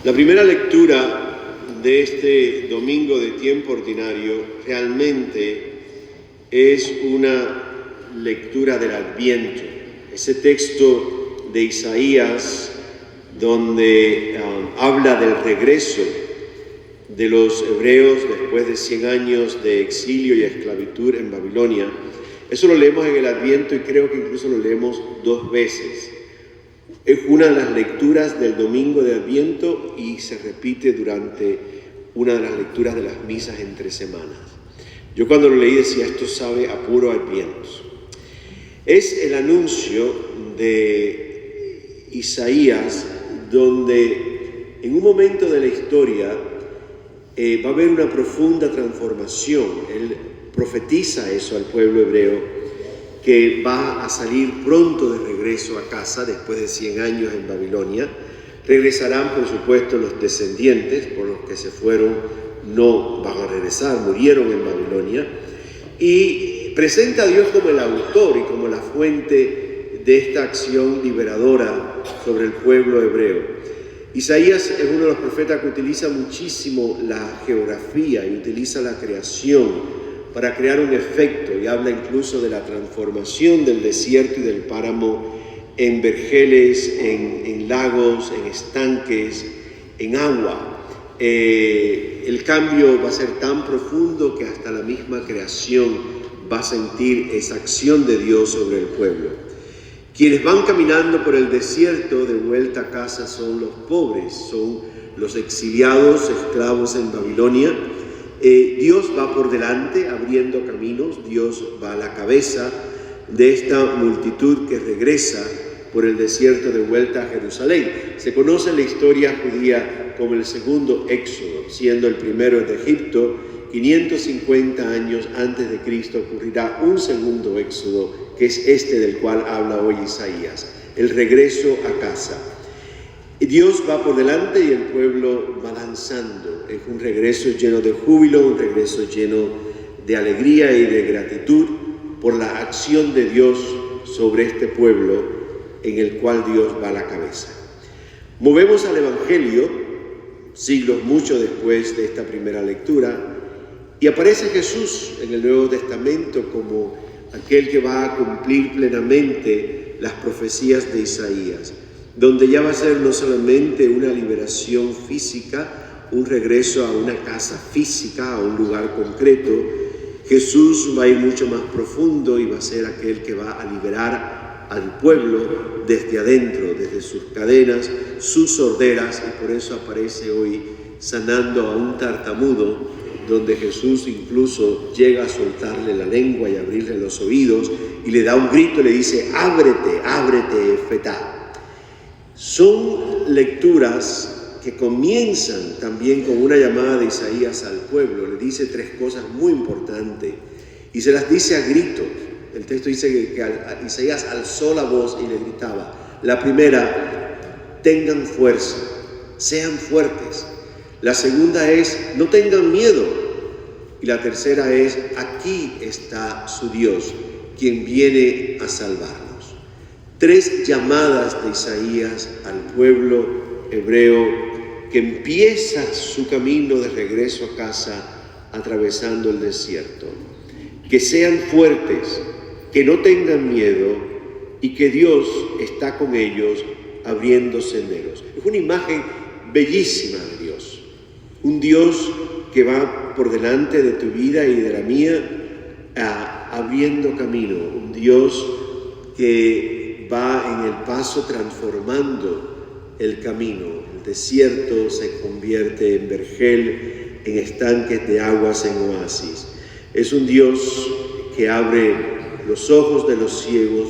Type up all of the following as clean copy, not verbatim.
La primera lectura de este domingo de tiempo ordinario realmente es una lectura del Adviento. Ese texto de Isaías donde habla del regreso de los hebreos después de 100 años de exilio y esclavitud en Babilonia. Eso lo leemos en el Adviento y creo que incluso lo leemos 2 veces. Es una de las lecturas del domingo de Adviento y se repite durante una de las lecturas de las misas entre semanas. Yo cuando lo leí decía, esto sabe a puro Adviento. Es el anuncio de Isaías donde en un momento de la historia va a haber una profunda transformación. Él profetiza eso al pueblo hebreo, que va a salir pronto de regreso a casa después de 100 años en Babilonia. Regresarán, por supuesto, los descendientes, por los que se fueron, no van a regresar, murieron en Babilonia. Y presenta a Dios como el autor y como la fuente de esta acción liberadora sobre el pueblo hebreo. Isaías es uno de los profetas que utiliza muchísimo la geografía y utiliza la creación para crear un efecto, y habla incluso de la transformación del desierto y del páramo en vergeles, en lagos, en estanques, en agua. El cambio va a ser tan profundo que hasta la misma creación va a sentir esa acción de Dios sobre el pueblo. Quienes van caminando por el desierto de vuelta a casa son los pobres, son los exiliados, esclavos en Babilonia. Dios va por delante abriendo caminos, Dios va a la cabeza de esta multitud que regresa por el desierto de vuelta a Jerusalén. Se conoce la historia judía como el segundo éxodo, siendo el primero de Egipto. 550 años antes de Cristo ocurrirá un segundo éxodo, que es este del cual habla hoy Isaías, el regreso a casa. Dios va por delante y el pueblo va danzando. Es un regreso lleno de júbilo, un regreso lleno de alegría y de gratitud por la acción de Dios sobre este pueblo en el cual Dios va a la cabeza. Movemos al Evangelio, siglos mucho después de esta primera lectura, y aparece Jesús en el Nuevo Testamento como aquel que va a cumplir plenamente las profecías de Isaías, donde ya va a ser no solamente una liberación física, un regreso a una casa física, a un lugar concreto. Jesús va a ir mucho más profundo y va a ser aquel que va a liberar al pueblo desde adentro, desde sus cadenas, sus sorderas, y por eso aparece hoy sanando a un tartamudo, donde Jesús incluso llega a soltarle la lengua y abrirle los oídos y le da un grito y le dice, ábrete, ábrete, Efetá. Son lecturas que comienzan también con una llamada de Isaías al pueblo. Le dice 3 cosas muy importantes y se las dice a gritos. El texto dice que Isaías alzó la voz y le gritaba. La primera, tengan fuerza, sean fuertes. La segunda es, no tengan miedo. Y la tercera es, aquí está su Dios, quien viene a salvarnos. 3 llamadas de Isaías al pueblo hebreo que empieza su camino de regreso a casa atravesando el desierto. Que sean fuertes, que no tengan miedo y que Dios está con ellos abriendo senderos. Es una imagen bellísima de Dios. Un Dios que va por delante de tu vida y de la mía abriendo camino. Un Dios que va en el paso transformando el camino. El desierto se convierte en vergel, en estanques de aguas, en oasis. Es un Dios que abre los ojos de los ciegos,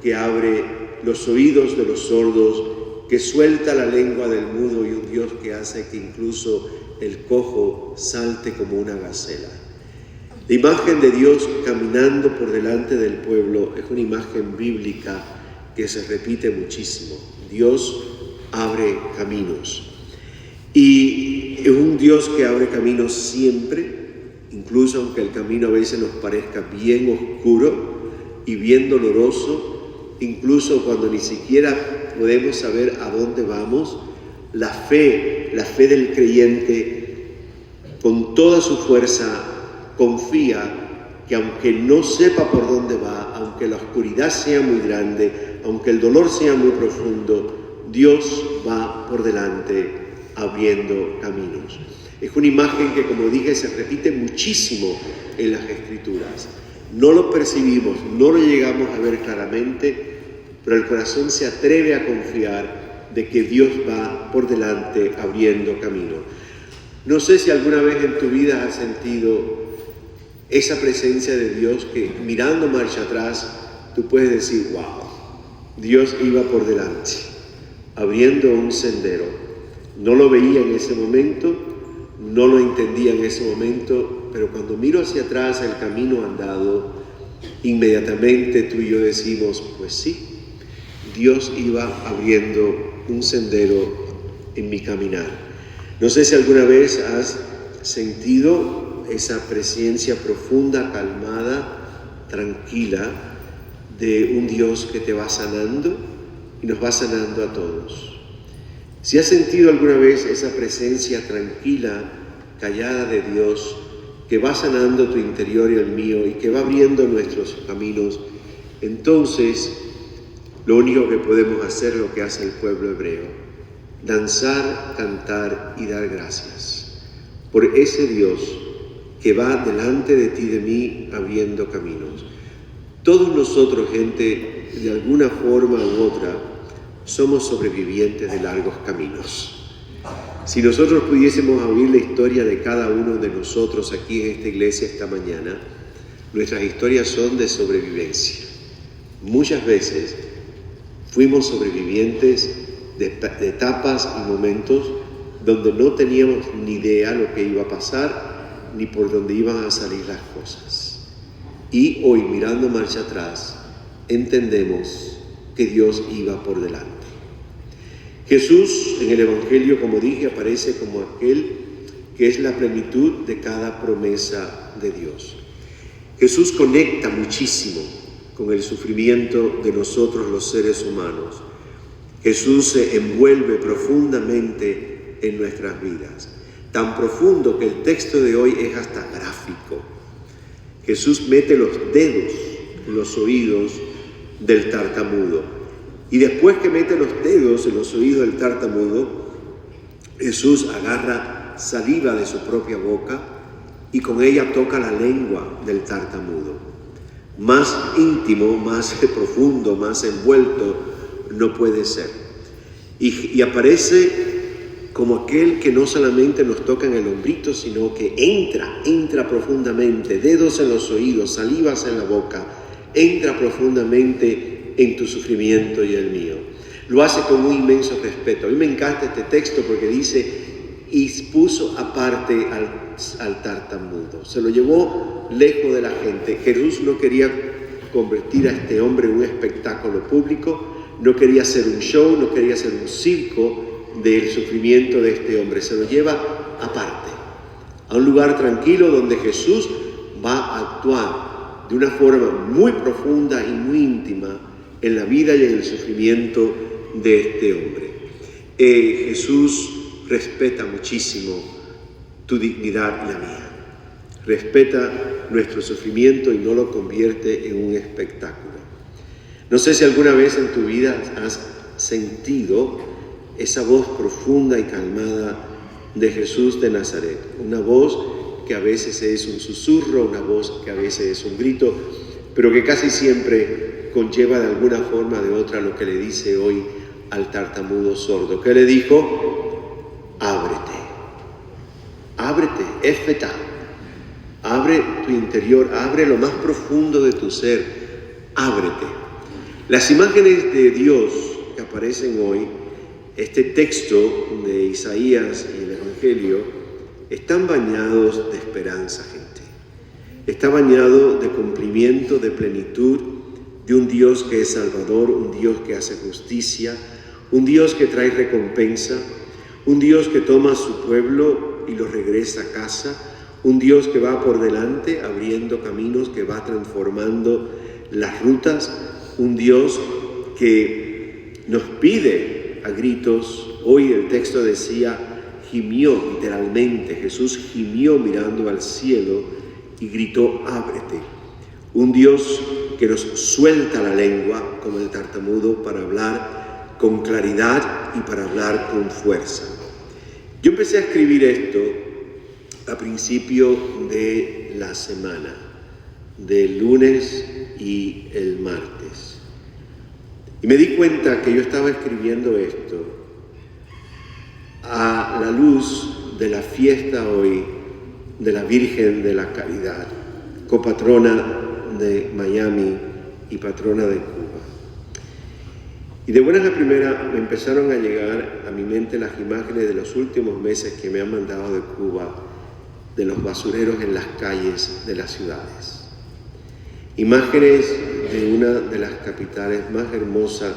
que abre los oídos de los sordos, que suelta la lengua del mudo, y un Dios que hace que incluso el cojo salte como una gacela. La imagen de Dios caminando por delante del pueblo es una imagen bíblica que se repite muchísimo. Dios abre caminos. Y es un Dios que abre caminos siempre, incluso aunque el camino a veces nos parezca bien oscuro y bien doloroso, incluso cuando ni siquiera podemos saber a dónde vamos, La fe del creyente, con toda su fuerza, confía que aunque no sepa por dónde va, aunque la oscuridad sea muy grande, aunque el dolor sea muy profundo, Dios va por delante abriendo caminos. Es una imagen que, como dije, se repite muchísimo en las Escrituras. No lo percibimos, no lo llegamos a ver claramente, pero el corazón se atreve a confiar de que Dios va por delante abriendo camino. No sé si alguna vez en tu vida has sentido esa presencia de Dios que, mirando marcha atrás, tú puedes decir, wow, Dios iba por delante, abriendo un sendero. No lo veía en ese momento, no lo entendía en ese momento, pero cuando miro hacia atrás el camino andado, inmediatamente tú y yo decimos, pues sí, Dios iba abriendo un sendero en mi caminar. No sé si alguna vez has sentido esa presencia profunda, calmada, tranquila, de un Dios que te va sanando y nos va sanando a todos. Si has sentido alguna vez esa presencia tranquila, callada de Dios, que va sanando tu interior y el mío y que va abriendo nuestros caminos, entonces lo único que podemos hacer es lo que hace el pueblo hebreo: danzar, cantar y dar gracias por ese Dios que va delante de ti y de mí abriendo caminos. Todos nosotros, gente, de alguna forma u otra, somos sobrevivientes de largos caminos. Si nosotros pudiésemos oír la historia de cada uno de nosotros aquí en esta iglesia esta mañana, nuestras historias son de sobrevivencia. Muchas veces fuimos sobrevivientes de etapas y momentos donde no teníamos ni idea lo que iba a pasar, ni por dónde iban a salir las cosas. Y hoy, mirando marcha atrás, entendemos que Dios iba por delante. Jesús en el Evangelio, como dije, aparece como aquel que es la plenitud de cada promesa de Dios. Jesús conecta muchísimo con el sufrimiento de nosotros los seres humanos. Jesús se envuelve profundamente en nuestras vidas. Tan profundo que el texto de hoy es hasta gráfico. Jesús mete los dedos en los oídos del tartamudo. Y después que mete los dedos en los oídos del tartamudo, Jesús agarra saliva de su propia boca y con ella toca la lengua del tartamudo. Más íntimo, más profundo, más envuelto no puede ser. Y aparece como aquel que no solamente nos toca en el hombrito, sino que entra profundamente, dedos en los oídos, salivas en la boca, entra profundamente en tu sufrimiento y el mío. Lo hace con un inmenso respeto. A mí me encanta este texto porque dice, y puso aparte al tartamudo. Se lo llevó lejos de la gente. Jesús no quería convertir a este hombre en un espectáculo público, no quería hacer un show, no quería hacer un circo del sufrimiento de este hombre. Se lo lleva aparte, a un lugar tranquilo donde Jesús va a actuar de una forma muy profunda y muy íntima en la vida y en el sufrimiento de este hombre. Jesús respeta muchísimo tu dignidad y la mía. Respeta nuestro sufrimiento y no lo convierte en un espectáculo. No sé si alguna vez en tu vida has sentido esa voz profunda y calmada de Jesús de Nazaret. Una voz que a veces es un susurro, una voz que a veces es un grito, pero que casi siempre conlleva de alguna forma o de otra lo que le dice hoy al tartamudo sordo. ¿Qué le dijo? Ábrete, ábrete, éfeta, abre tu interior, abre lo más profundo de tu ser, ábrete. Las imágenes de Dios que aparecen hoy, este texto de Isaías y el Evangelio, están bañados de esperanza, gente. Está bañado de cumplimiento, de plenitud, de un Dios que es salvador, un Dios que hace justicia, un Dios que trae recompensa, un Dios que toma a su pueblo y lo regresa a casa, un Dios que va por delante abriendo caminos, que va transformando las rutas, un Dios que nos pide a gritos, Hoy el texto decía, gimió literalmente, Jesús gimió mirando al cielo y gritó, ábrete. Un Dios que nos suelta la lengua, como el tartamudo, para hablar con claridad y para hablar con fuerza. Yo empecé a escribir esto a principio de la semana, del lunes y el martes. Y me di cuenta que yo estaba escribiendo esto a la luz de la fiesta hoy de la Virgen de la Caridad, copatrona de Miami y patrona de Cuba. Y de buenas a primeras me empezaron a llegar a mi mente las imágenes de los últimos meses que me han mandado de Cuba, de los basureros en las calles de las ciudades. Imágenes de una de las capitales más hermosas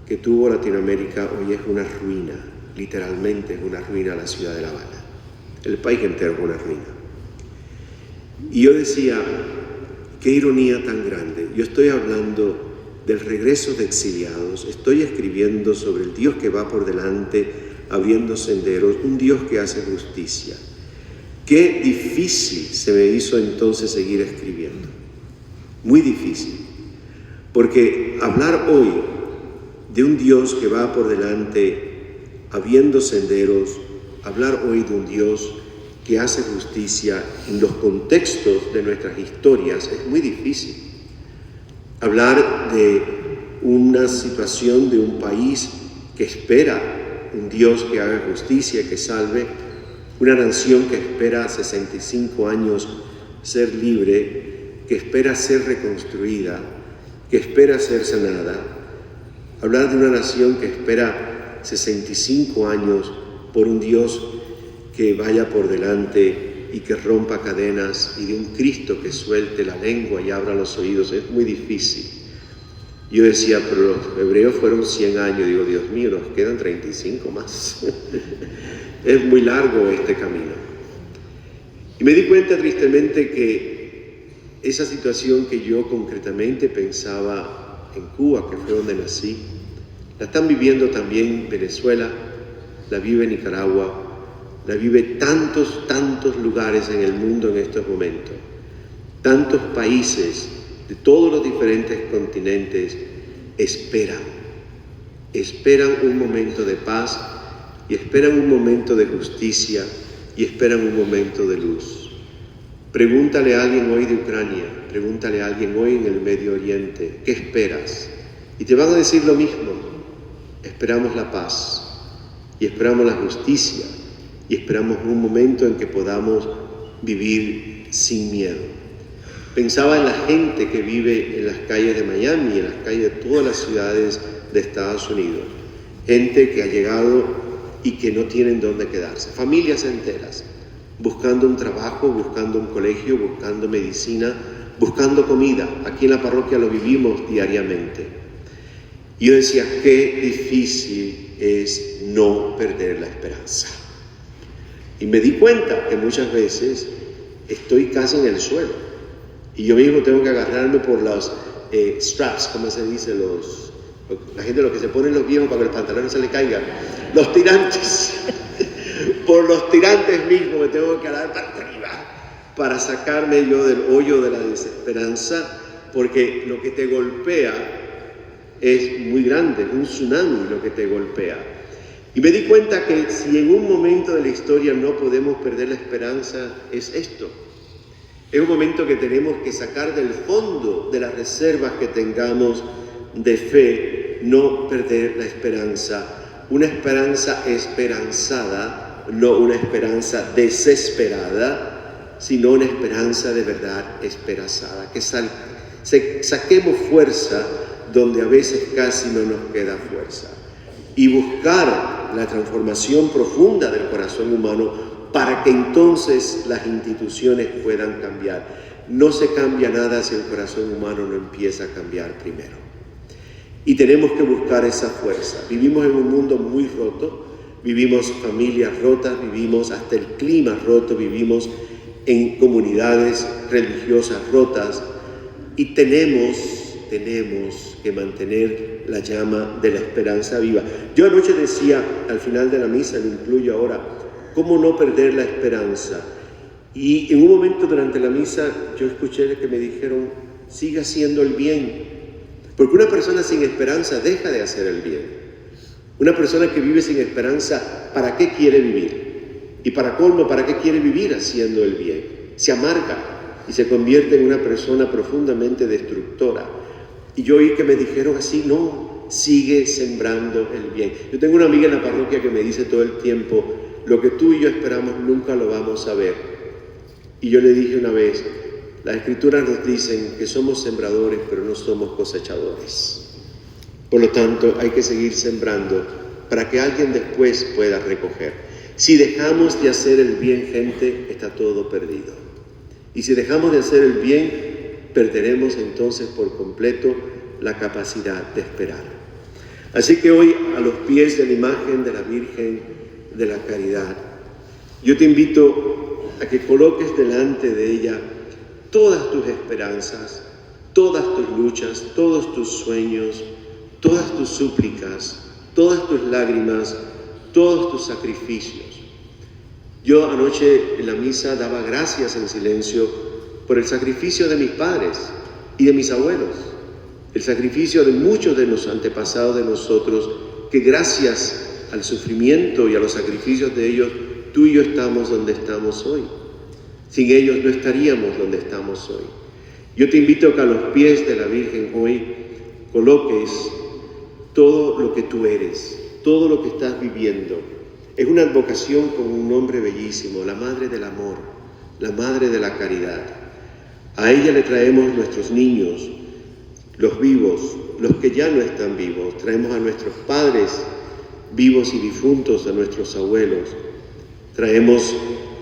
que tuvo Latinoamérica. Hoy es una ruina, literalmente es una ruina la ciudad de La Habana. El país entero es una ruina. Y yo decía, qué ironía tan grande. Yo estoy hablando del regreso de exiliados, estoy escribiendo sobre el Dios que va por delante, abriendo senderos, un Dios que hace justicia. Qué difícil se me hizo entonces seguir escribiendo. Muy difícil. Porque hablar hoy de un Dios que va por delante, abriendo senderos, hablar hoy de un Dios que hace justicia en los contextos de nuestras historias es muy difícil. Hablar de una situación de un país que espera un Dios que haga justicia, que salve, una nación que espera 65 años ser libre, que espera ser reconstruida, que espera ser sanada. Hablar de una nación que espera 65 años por un Dios que vaya por delante y que rompa cadenas, y de un Cristo que suelte la lengua y abra los oídos, es muy difícil. Yo decía, pero los hebreos fueron 100 años, digo, Dios mío, nos quedan 35 más. Es muy largo este camino. Y me di cuenta tristemente que esa situación que yo concretamente pensaba en Cuba, que fue donde nací, la están viviendo también Venezuela, la vive Nicaragua, la vive tantos lugares en el mundo en estos momentos. Tantos países de todos los diferentes continentes esperan un momento de paz y esperan un momento de justicia y esperan un momento de luz. Pregúntale a alguien hoy de Ucrania, pregúntale a alguien hoy en el Medio Oriente, ¿qué esperas? Y te van a decir lo mismo, esperamos la paz y esperamos la justicia y esperamos un momento en que podamos vivir sin miedo. Pensaba en la gente que vive en las calles de Miami, en las calles de todas las ciudades de Estados Unidos. Gente que ha llegado y que no tienen dónde quedarse. Familias enteras, buscando un trabajo, buscando un colegio, buscando medicina, buscando comida. Aquí en la parroquia lo vivimos diariamente. Y yo decía, qué difícil es no perder la esperanza. Y me di cuenta que muchas veces estoy casi en el suelo. Y yo mismo tengo que agarrarme por los straps, como se dice, la gente lo que se ponen los viejos para que los pantalones se le caigan. Los tirantes. Por los tirantes mismos me tengo que agarrar para arriba para sacarme yo del hoyo de la desesperanza, porque lo que te golpea es muy grande, un tsunami lo que te golpea. Y me di cuenta que si en un momento de la historia no podemos perder la esperanza, es esto. Es un momento que tenemos que sacar del fondo de las reservas que tengamos de fe, no perder la esperanza. Una esperanza esperanzada, no una esperanza desesperada, sino una esperanza de verdad esperanzada. Que saquemos fuerza donde a veces casi no nos queda fuerza. Y buscar la transformación profunda del corazón humano para que entonces las instituciones puedan cambiar. No se cambia nada si el corazón humano no empieza a cambiar primero. Y tenemos que buscar esa fuerza. Vivimos en un mundo muy roto, vivimos familias rotas, vivimos hasta el clima roto, vivimos en comunidades religiosas rotas y tenemos tenemos que mantener la llama de la esperanza viva. Yo anoche decía, al final de la misa, lo incluyo ahora, ¿cómo no perder la esperanza? Y en un momento durante la misa yo escuché que me dijeron, siga haciendo el bien, porque una persona sin esperanza deja de hacer el bien. Una persona que vive sin esperanza, ¿para qué quiere vivir? Y para colmo, ¿para qué quiere vivir haciendo el bien? Se amarga y se convierte en una persona profundamente destructora. Y yo oí que me dijeron así, no, sigue sembrando el bien. Yo tengo una amiga en la parroquia que me dice todo el tiempo, lo que tú y yo esperamos nunca lo vamos a ver. Y yo le dije una vez, las Escrituras nos dicen que somos sembradores, pero no somos cosechadores. Por lo tanto, hay que seguir sembrando para que alguien después pueda recoger. Si dejamos de hacer el bien, gente, está todo perdido. Y si dejamos de hacer el bien, perderemos entonces por completo la capacidad de esperar. Así que hoy, a los pies de la imagen de la Virgen de la Caridad, yo te invito a que coloques delante de ella todas tus esperanzas, todas tus luchas, todos tus sueños, todas tus súplicas, todas tus lágrimas, todos tus sacrificios. Yo anoche en la misa daba gracias en silencio por el sacrificio de mis padres y de mis abuelos, el sacrificio de muchos de los antepasados de nosotros, que gracias al sufrimiento y a los sacrificios de ellos, tú y yo estamos donde estamos hoy. Sin ellos no estaríamos donde estamos hoy. Yo te invito a que a los pies de la Virgen hoy coloques todo lo que tú eres, todo lo que estás viviendo. Es una advocación con un nombre bellísimo, la Madre del Amor, la Madre de la Caridad. A ella le traemos nuestros niños, los vivos, los que ya no están vivos. Traemos a nuestros padres vivos y difuntos, a nuestros abuelos. Traemos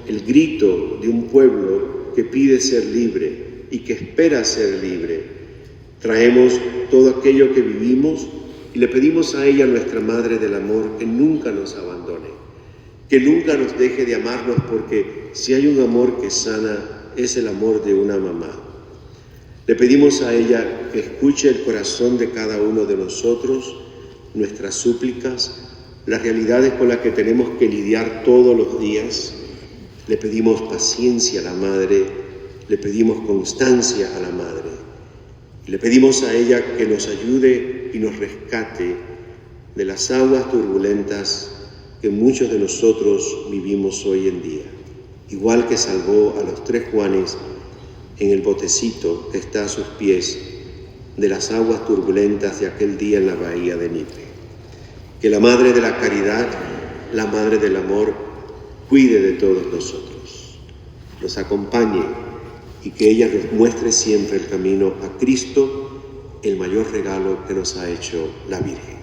el grito de un pueblo que pide ser libre y que espera ser libre. Traemos todo aquello que vivimos y le pedimos a ella, nuestra Madre del Amor, que nunca nos abandone, que nunca nos deje de amarnos, porque si hay un amor que sana, es el amor de una mamá. Le pedimos a ella que escuche el corazón de cada uno de nosotros, nuestras súplicas, las realidades con las que tenemos que lidiar todos los días. Le pedimos paciencia a la Madre, le pedimos constancia a la Madre. Y le pedimos a ella que nos ayude y nos rescate de las aguas turbulentas que muchos de nosotros vivimos hoy en día. Igual que salvó a los 3 Juanes en el botecito que está a sus pies de las aguas turbulentas de aquel día en la bahía de Nípe. Que la Madre de la Caridad, la Madre del Amor, cuide de todos nosotros, nos acompañe y que ella nos muestre siempre el camino a Cristo, el mayor regalo que nos ha hecho la Virgen.